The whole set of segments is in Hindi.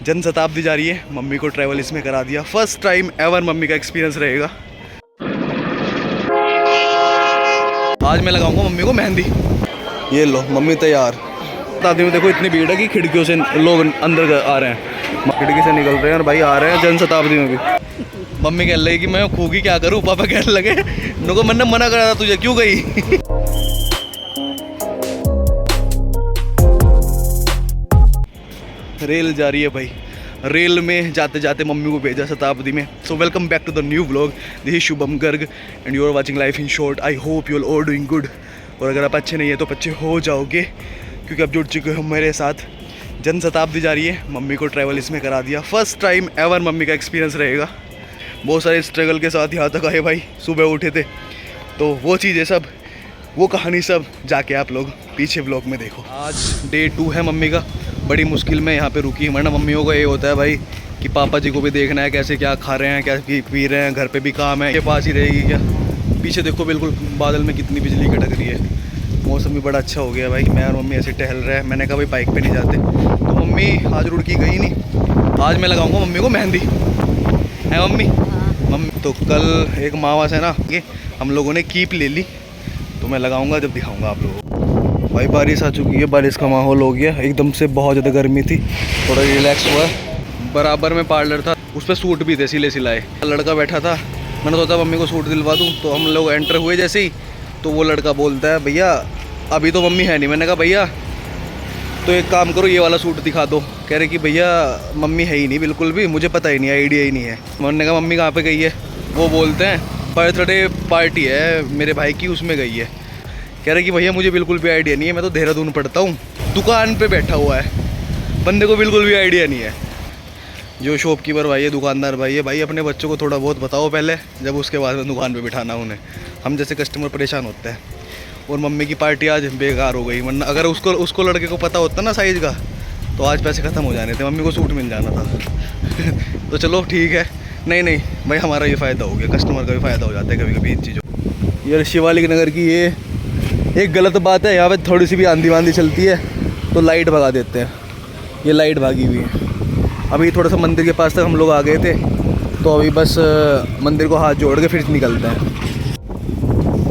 जन शताब्दी जा रही है, मम्मी को ट्रैवल इसमें करा दिया। फर्स्ट टाइम एवर मम्मी का एक्सपीरियंस रहेगा। आज मैं लगाऊंगा मम्मी को मेहंदी। ये लो मम्मी तैयार। शताब्दी में देखो इतनी भीड़ है कि खिड़कियों से लोग अंदर आ रहे हैं, खिड़की से निकल रहे हैं और भाई आ रहे हैं जन शताब्दी में भी। मम्मी कह रही कि मैं खूगी क्या करूँ, पापा कहने लगे नुको मैंने मना करा था तुझे, क्यों गई? रेल जा रही है भाई, रेल में जाते जाते मम्मी को भेजा शताब्दी में। So welcome back to the new vlog. This is Shubham Garg and you are watching life in short. I hope you all doing good. और अगर आप अच्छे नहीं है तो अच्छे हो जाओगे, क्योंकि आप जुड़ चुके हो मेरे साथ। जन शताब्दी जा रही है, मम्मी को ट्रैवल इसमें करा दिया। फर्स्ट टाइम एवर मम्मी का एक्सपीरियंस रहेगा। बहुत सारे स्ट्रगल के साथ यहाँ तक आए भाई, सुबह उठे थे, तो वो चीज़ें सब, वो कहानी सब जाके आप लोग पीछे व्लॉग में देखो। आज डे 2 है मम्मी का। बड़ी मुश्किल में यहाँ पे रुकी, वरना मम्मियों को ये होता है भाई कि पापा जी को भी देखना है, कैसे क्या खा रहे हैं, क्या पी रहे हैं, घर पे भी काम है, ये पास ही रहेगी क्या। पीछे देखो बिल्कुल बादल में कितनी बिजली कड़क रही है। मौसम भी बड़ा अच्छा हो गया भाई। मैं और मम्मी ऐसे टहल रहे हैं। मैंने कहा भाई बाइक पे नहीं जाते, तो मम्मी आज रुड़की गई नहीं। आज मैं लगाऊंगा मम्मी को मेहंदी, है मम्मी? मम्मी तो कल एक मावास है ना, हम लोगों ने कीप ले ली, तो मैं लगाऊंगा जब दिखाऊंगा आप लोगों को। भाई बारिश आ चुकी है, बारिश का माहौल हो गया एकदम से। बहुत ज़्यादा गर्मी थी, थोड़ा रिलैक्स हुआ। बराबर में पार्लर था, उस पर सूट भी थे सिले सिलाए। लड़का बैठा था, मैंने सोचा मम्मी को सूट दिलवा दूँ। तो हम लोग एंटर हुए जैसे ही, तो वो लड़का बोलता है भैया अभी तो मम्मी है नहीं। मैंने कहा भैया तो एक काम करो, ये वाला सूट दिखा दो। कह रहे कि भैया मम्मी है ही नहीं बिल्कुल भी, मुझे पता ही नहीं, आइडिया ही नहीं है। मैंने कहा मम्मी कहाँ पे गई है? वो बोलते हैं बर्थडे पार्टी है मेरे भाई की, उसमें गई है। कह रहे कि भैया मुझे बिल्कुल भी आइडिया नहीं है, मैं तो देहरादून पढ़ता हूँ। दुकान पे बैठा हुआ है, बंदे को बिल्कुल भी आइडिया नहीं है। जो शॉपकीपर भाई है, दुकानदार भाई है, भाई अपने बच्चों को थोड़ा बहुत बताओ पहले, जब उसके बाद में दुकान पे बिठाना उन्हें। हम जैसे कस्टमर परेशान होते हैं। और मम्मी की पार्टी आज बेकार हो गई, वरना अगर उसको लड़के को पता होता ना साइज़ का, तो आज पैसे ख़त्म हो जाने थे, मम्मी को सूट मिल जाना था। तो चलो ठीक है। नहीं भाई हमारा ये फ़ायदा हो गया, कस्टमर का भी फ़ायदा हो जाता है कभी कभी इन चीज़ों। ये शिवालिक नगर की ये एक गलत बात है, यहाँ पे थोड़ी सी भी आंधी वांधी चलती है तो लाइट भगा देते हैं। ये लाइट भागी हुई है। अभी थोड़ा सा मंदिर के पास तक हम लोग आ गए थे, तो अभी बस मंदिर को हाथ जोड़ के फिर निकलते हैं।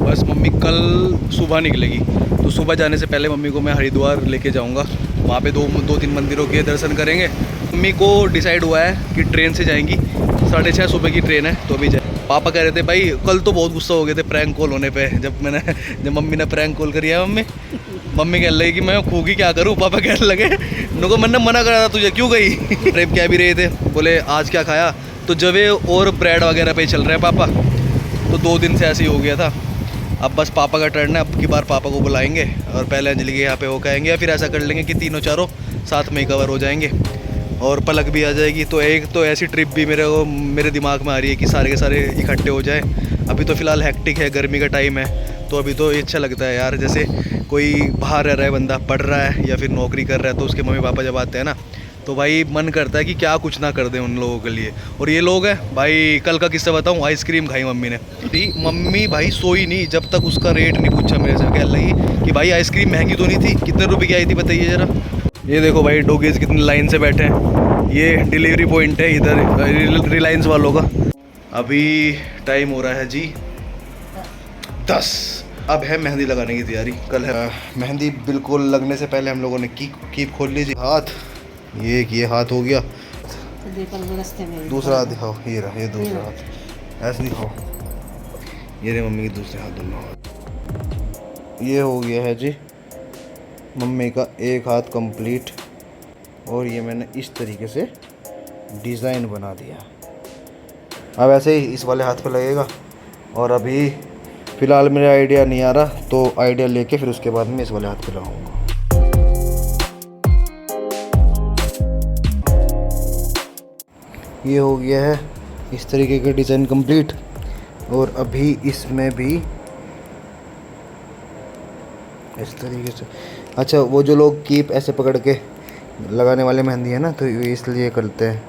बस मम्मी कल सुबह निकलेगी, तो सुबह जाने से पहले मम्मी को मैं हरिद्वार लेके जाऊंगा। वहाँ पे दो तीन मंदिरों के दर्शन करेंगे। मम्मी को डिसाइड हुआ है कि ट्रेन से जाएंगी, 6:30 सुबह की ट्रेन है, तो अभी जाए। पापा कह रहे थे भाई, कल तो बहुत गुस्सा हो गए थे प्रैंक कॉल होने पे, जब मम्मी ने प्रैंक कॉल करी है। मम्मी कह रही कि मैं खूगी क्या करूँ, पापा कहने लगे नुको मैंने मना करा था तुझे, क्यों गई? ट्रिप कह भी रहे थे, बोले आज क्या खाया, तो जवे और ब्रेड वगैरह पे चल रहे हैं पापा। तो 2 दिन से ऐसे ही हो गया था। अब बस पापा का टर्न है, अब की बार पापा को बुलाएंगे और पहले अंजलि के यहाँ पे वो कहेंगे, या फिर ऐसा कर लेंगे कि तीनों चारों साथ में ही कवर हो जाएंगे और पलक भी आ जाएगी। तो एक तो ऐसी ट्रिप भी मेरे दिमाग में आ रही है कि सारे के सारे इकट्ठे हो जाए। अभी तो फ़िलहाल हैक्टिक है, गर्मी का टाइम है, तो अभी तो अच्छा लगता है यार, जैसे कोई बाहर रह रहा है बंदा, पढ़ रहा है या फिर नौकरी कर रहा है, तो उसके मम्मी पापा जब आते हैं ना, तो भाई मन करता है कि क्या कुछ ना कर दें उन लोगों के लिए। और ये लोग हैं भाई, कल का किस्सा बताऊं, आइसक्रीम खाई मम्मी ने। मम्मी भाई सोई नहीं जब तक उसका रेट नहीं पूछा मेरे से। कह लगी कि भाई आइसक्रीम महंगी तो नहीं थी, कितने रुपए की आई थी बताइए ज़रा। ये देखो भाई डॉगीज कितनी लाइन से बैठे हैं। ये डिलीवरी पॉइंट है इधर रिलायंस वालों का। अभी टाइम हो रहा है जी 10। अब है मेहंदी लगाने की तैयारी। कल है मेहंदी। बिल्कुल लगने से पहले हम लोगों ने कीप खोल लीजिए। हाथ ये हाथ हो गया। दूसरा हाथ दिखाओ, ये रहा, ये दूसरा हाथ ऐसे दिखाओ। ये रहे मम्मी के दूसरे हाथ, दोनों हाथ। ये हो गया है जी मम्मी का एक हाथ कंप्लीट। और ये मैंने इस तरीके से डिज़ाइन बना दिया। अब ऐसे ही इस वाले हाथ पे लगेगा। और अभी फ़िलहाल मेरा आइडिया नहीं आ रहा, तो आइडिया लेके फिर उसके बाद में इस वाले हाथ पे लगाऊंगा। ये हो गया है इस तरीके का डिज़ाइन कंप्लीट। और अभी इसमें भी इस तरीके से। अच्छा, वो जो लोग कीप ऐसे पकड़ के लगाने वाले मेहंदी है ना, तो इसलिए करते हैं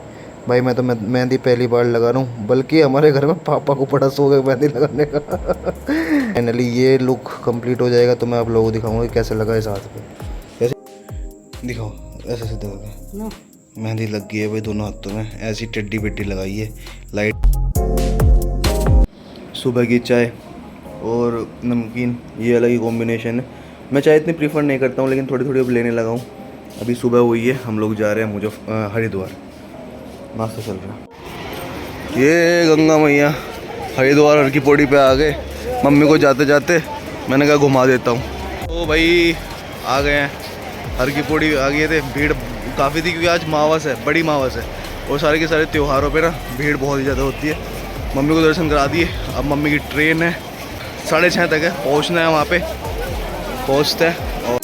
भाई। मैं तो मेहंदी पहली बार लगा रहा हूँ, बल्कि हमारे घर में पापा को बड़ा शौक है मेहंदी लगाने का। फाइनली ये लुक कंप्लीट हो जाएगा, तो मैं आप लोगों को दिखाऊंगा कैसे लगा इस हाथ पे। कैसे दिखाओ, ऐसे सीधा मेहंदी लग गई है भाई दोनों हाथों में, ऐसी टेढ़ी बेटी लगाई है लाइट। सुबह की चाय और नमकीन, ये अलग ही कॉम्बिनेशन है। मैं चाय इतनी प्रीफर नहीं करता हूँ, लेकिन थोड़ी थोड़ी अब लेने लगा हूँ। अभी सुबह हुई है, हम लोग जा रहे हैं हरिद्वार, नाश्ता चल रहा है। ये गंगा मैया हरिद्वार हर की पौड़ी पे आ गए। मम्मी को जाते जाते मैंने कहा घुमा देता हूँ। तो भाई आ गए हैं, हर की पौड़ी आ गए थे। भीड़ काफ़ी थी क्योंकि आज मावस है, बड़ी मावस है, और सारे के सारे त्योहारों पे ना भीड़ बहुत ही ज़्यादा होती है। मम्मी को दर्शन करा दिए। अब मम्मी की ट्रेन है 6:30 तक है, पहुँचना है वहाँ पे, पहुँचते हैं। और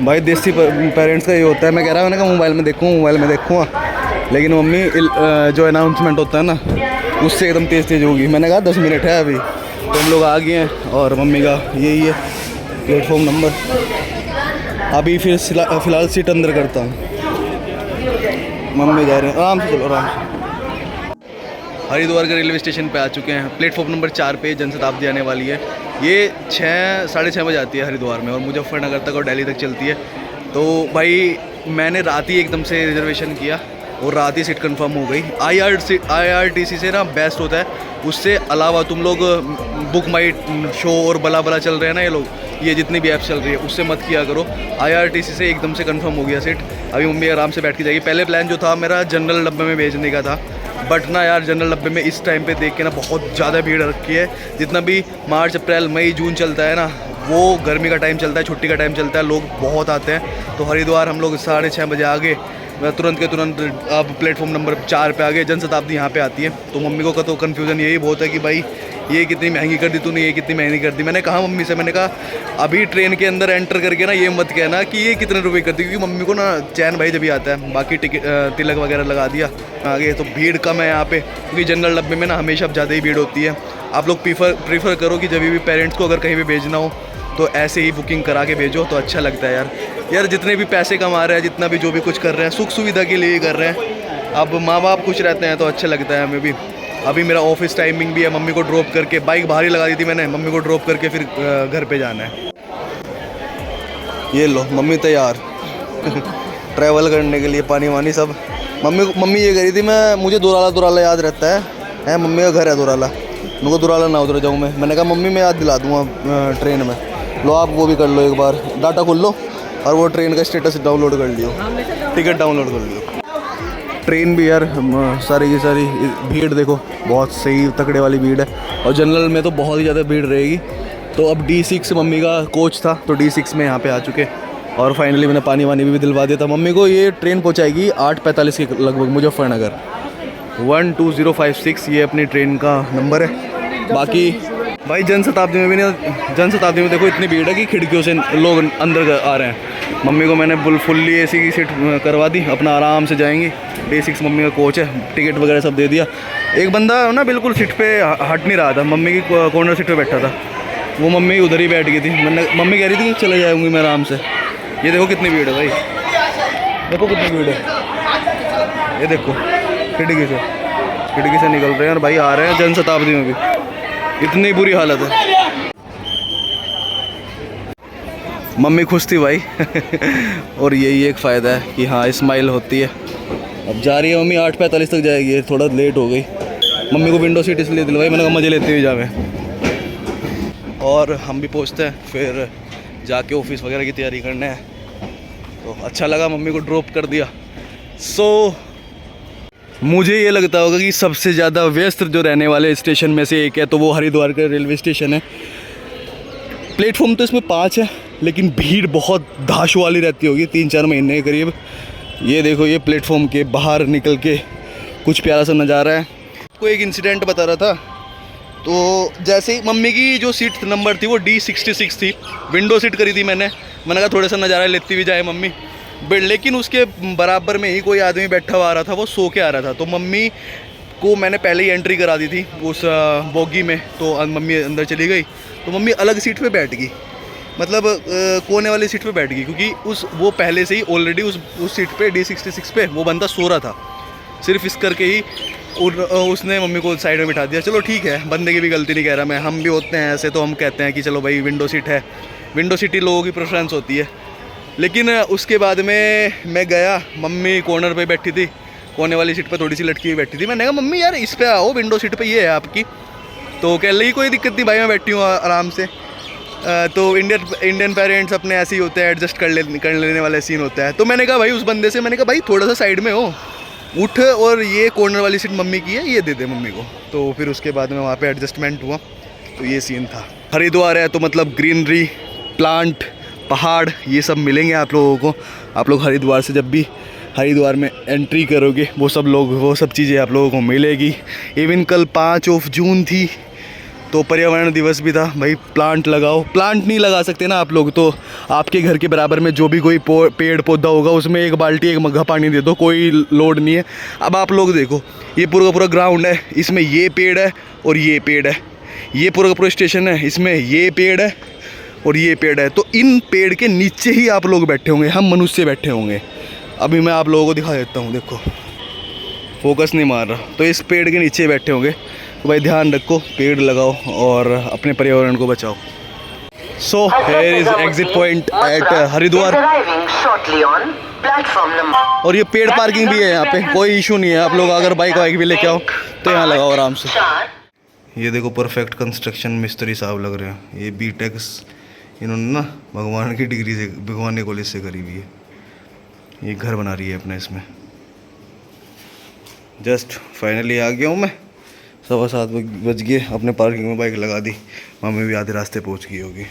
भाई देसी पेरेंट्स का ये होता है, मैं कह रहा हूँ मैंने कहा मोबाइल में देखूँगा, लेकिन मम्मी जो अनाउंसमेंट होता है ना उससे एकदम तेज़ होगी। मैंने कहा 10 मिनट है अभी, तो हम लोग आ गए हैं। और मम्मी का यही है प्लेटफॉर्म नंबर। अभी फिर फ़िलहाल सीट अंदर करता हूँ। मम्मी जा रहे हैं, आराम से चलो, आराम से। हरिद्वार के रेलवे स्टेशन पे आ चुके हैं। प्लेटफॉर्म नंबर 4 पे जनशताब्दी आने वाली है। ये 6-6:30 बजे आती है हरिद्वार में, और मुजफ्फरनगर तक और दिल्ली तक चलती है। तो भाई मैंने रात ही एकदम से रिजर्वेशन किया और रात ही सीट कंफर्म हो गई। IRTC से ना बेस्ट होता है, उससे अलावा तुम लोग बुक माई शो और बला बला चल रहे हैं ना ये लोग, ये जितनी भी ऐप्स चल रही है उससे मत किया करो। IRTC से एकदम से कंफर्म हो गया सीट। अभी मम्मी आराम से बैठ के जाएगी। पहले प्लान जो था मेरा जनरल डब्बे में भेजने का था, बट ना यार जनरल डब्बे में इस टाइम पे देख के ना बहुत ज़्यादा भीड़ रखी है। जितना भी मार्च अप्रैल मई जून चलता है ना, वो गर्मी का टाइम चलता है, छुट्टी का टाइम चलता है, लोग बहुत आते हैं। तो हरिद्वार हम लोग 6:30 बजे आ गए, तुरंत के तुरंत अब प्लेटफॉर्म नंबर 4 पे आ गए। जनशताब्दी यहाँ पे आती है। तो मम्मी को का तो कन्फ्यूज़न यही बहुत है कि भाई ये कितनी महंगी कर दी तूने, ये कितनी महंगी कर दी। मैंने कहा मम्मी से, मैंने कहा अभी ट्रेन के अंदर एंटर करके ना ये मत कहना कि ये कितने रुपए कर दी, क्योंकि मम्मी को ना चैन भाई जब भी आता है। बाकी टिकट तिलक वगैरह लगा दिया आगे। तो भीड़ कम है यहाँ पे, क्योंकि जनरल डब्बे में ना हमेशा ज़्यादा ही भीड़ होती है। आप लोग प्रीफर करो कि जब भी पेरेंट्स को अगर कहीं भी भेजना हो तो ऐसे ही बुकिंग करा के भेजो, तो अच्छा लगता है यार। जितने भी पैसे कमा रहे हैं, जितना भी जो भी कुछ कर रहे हैं, सुख सुविधा के लिए ही कर रहे हैं। अब माँ बाप खुश रहते हैं तो अच्छा लगता है हमें भी। अभी मेरा ऑफिस टाइमिंग भी है, मम्मी को ड्रॉप करके, बाइक बाहर ही लगा दी थी मैंने, मम्मी को ड्रॉप करके फिर घर पे जाना है। ये लो मम्मी तैयार ट्रैवल करने के लिए, पानी वानी सब। मम्मी ये कह रही थी मुझे दुराला याद रहता है मम्मी का घर है दुराला, मेरे को दुराला ना उतर जाऊँ मैं। मैंने कहा मम्मी मैं याद दिला दूँगा ट्रेन में। लो आप वो भी कर लो, एक बार डाटा खोल लो और वो ट्रेन का स्टेटस डाउनलोड कर लियो, टिकट डाउनलोड कर लियो। ट्रेन भी यार सारी की सारी भीड़ देखो, बहुत सही तकड़े वाली भीड़ है। और जनरल में तो बहुत ही ज़्यादा भीड़ रहेगी। तो अब D6 मम्मी का कोच था, तो D6 में यहाँ पे आ चुके। और फाइनली मैंने पानी वानी भी दिलवा दिया था मम्मी को। ये ट्रेन पहुँचाएगी 8:45 के लगभग मुजफ्फरनगर। 12056 ये अपनी ट्रेन का नंबर है। बाकी भाई जनशताब्दी में भी नहीं, जनशताब्दी में देखो इतनी भीड़ है कि खिड़कियों से लोग अंदर आ रहे हैं। मम्मी को मैंने फुल्ली AC की सीट करवा दी, अपना आराम से जाएंगी। D6 मम्मी का कोच है, टिकट वगैरह सब दे दिया। एक बंदा ना बिल्कुल सीट पे हट नहीं रहा था, मम्मी की कॉर्नर सीट पे बैठा था, वो मम्मी उधर ही बैठ गई थी। मम्मी कह रही थी कि चले जाऊँगी मैं आराम से। ये देखो कितनी भीड़ है भाई, देखो कितनी भीड़ है। ये देखो खिड़की से निकल रहे हैं और भाई आ रहे हैं जनशताब्दी में भी, इतनी बुरी हालत है। मम्मी खुश थी भाई और यही एक फ़ायदा है कि हाँ स्माइल होती है। अब जा रही है मम्मी, 8:45 तक जाएगी, थोड़ा लेट हो गई। मम्मी को विंडो सीट इसलिए दिलवाई, मैंने कहा मज़े लेते हुए जावे। और हम भी पहुँचते हैं, फिर जाके ऑफिस वगैरह की तैयारी करना है। तो अच्छा लगा, मम्मी को ड्रॉप कर दिया। मुझे ये लगता होगा कि सबसे ज़्यादा व्यस्त जो रहने वाले स्टेशन में से एक है, तो वो हरिद्वार का रेलवे स्टेशन है। प्लेटफॉर्म तो इसमें 5 है, लेकिन भीड़ बहुत धाश वाली रहती होगी 3-4 महीने के करीब। ये देखो, ये प्लेटफॉर्म के बाहर निकल के कुछ प्यारा सा नज़ारा है। कोई एक इंसिडेंट बता रहा था, तो जैसे ही मम्मी की जो सीट नंबर थी वो D66 थी, विंडो सीट करी थी मैंने कहा थोड़ा सा नज़ारा लेती हुई जाए मम्मी। लेकिन उसके बराबर में ही कोई आदमी बैठा हुआ आ रहा था, वो सो के आ रहा था। तो मम्मी को मैंने पहले ही एंट्री करा दी थी उस बोगी में, तो मम्मी अंदर चली गई, तो मम्मी अलग सीट पे बैठ गई। मतलब कोने वाली सीट पे बैठ गई, क्योंकि वो पहले से ही ऑलरेडी उस सीट पे D66 पे वो बंदा सो रहा था। सिर्फ इस करके ही उसने मम्मी को साइड में बिठा दिया। चलो ठीक है, बंदे की भी गलती नहीं कह रहा मैं, हम भी होते हैं ऐसे, तो हम कहते हैं कि चलो भाई विंडो सीट है, विंडो सीट ही लोगों की प्रेफरेंस होती है। लेकिन उसके बाद में मैं गया, मम्मी कॉर्नर पे बैठी थी, कोने वाली सीट पे थोड़ी सी लटकी हुई बैठी थी। मैंने कहा मम्मी यार इस पे आओ, विंडो सीट पे ये है आपकी। तो कह लगी कोई दिक्कत नहीं भाई, मैं बैठी हूँ आराम से। तो इंडियन पेरेंट्स अपने ऐसे ही होते हैं, एडजस्ट कर लेने वाला सीन होता है। तो मैंने कहा भाई उस बंदे से, मैंने कहा भाई थोड़ा सा साइड में हो, उठ, और ये कॉर्नर वाली सीट मम्मी की है, ये दे दे मम्मी को। तो फिर उसके बाद में वहाँ पे एडजस्टमेंट हुआ। तो ये सीन था। हरिद्वार है तो मतलब ग्रीनरी, प्लांट, पहाड़, ये सब मिलेंगे आप लोगों को। आप लोग हरिद्वार से जब भी हरिद्वार में एंट्री करोगे वो सब चीज़ें आप लोगों को मिलेगी। इवन कल 5 जून थी तो पर्यावरण दिवस भी था। भाई प्लांट लगाओ। प्लांट नहीं लगा सकते ना आप लोग, तो आपके घर के बराबर में जो भी कोई पेड़ पौधा होगा उसमें 1 बाल्टी 1 मग्घा पानी दे दो, कोई लोड नहीं है। अब आप लोग देखो, ये पूरा का पूरा ग्राउंड है, इसमें ये पेड़ है और ये पेड़ है, ये पूरा का पूरा स्टेशन है, इसमें ये पेड़ है और ये पेड़ है। तो इन पेड़ के नीचे ही आप लोग बैठे होंगे, हम मनुष्य बैठे होंगे। अभी मैं आप लोगों को दिखा देता हूँ, देखो फोकस नहीं मार रहा, तो इस पेड़ के नीचे बैठे होंगे। तो भाई ध्यान रखो, पेड़ लगाओ और अपने पर्यावरण को बचाओ। So here is exit point at Haridwar, और ये पेड़ पार्किंग भी है यहाँ पे, कोई इशू नहीं है। आप लोग अगर बाइक वाइक भी लेके आओ तो यहाँ लगाओ आराम से। ये देखो परफेक्ट कंस्ट्रक्शन मिस्त्री साहब लग रहे हैं। ये बीटेक्स इन्होंने ना भगवान की डिग्री से, भगवानी कॉलेज से करी हुई है। ये घर बना रही है अपने इसमें। जस्ट फाइनली आ गया हूँ मैं, 7:15 बज गए। अपने पार्किंग में बाइक लगा दी, मम्मी भी आधे रास्ते पहुँच गई होगी।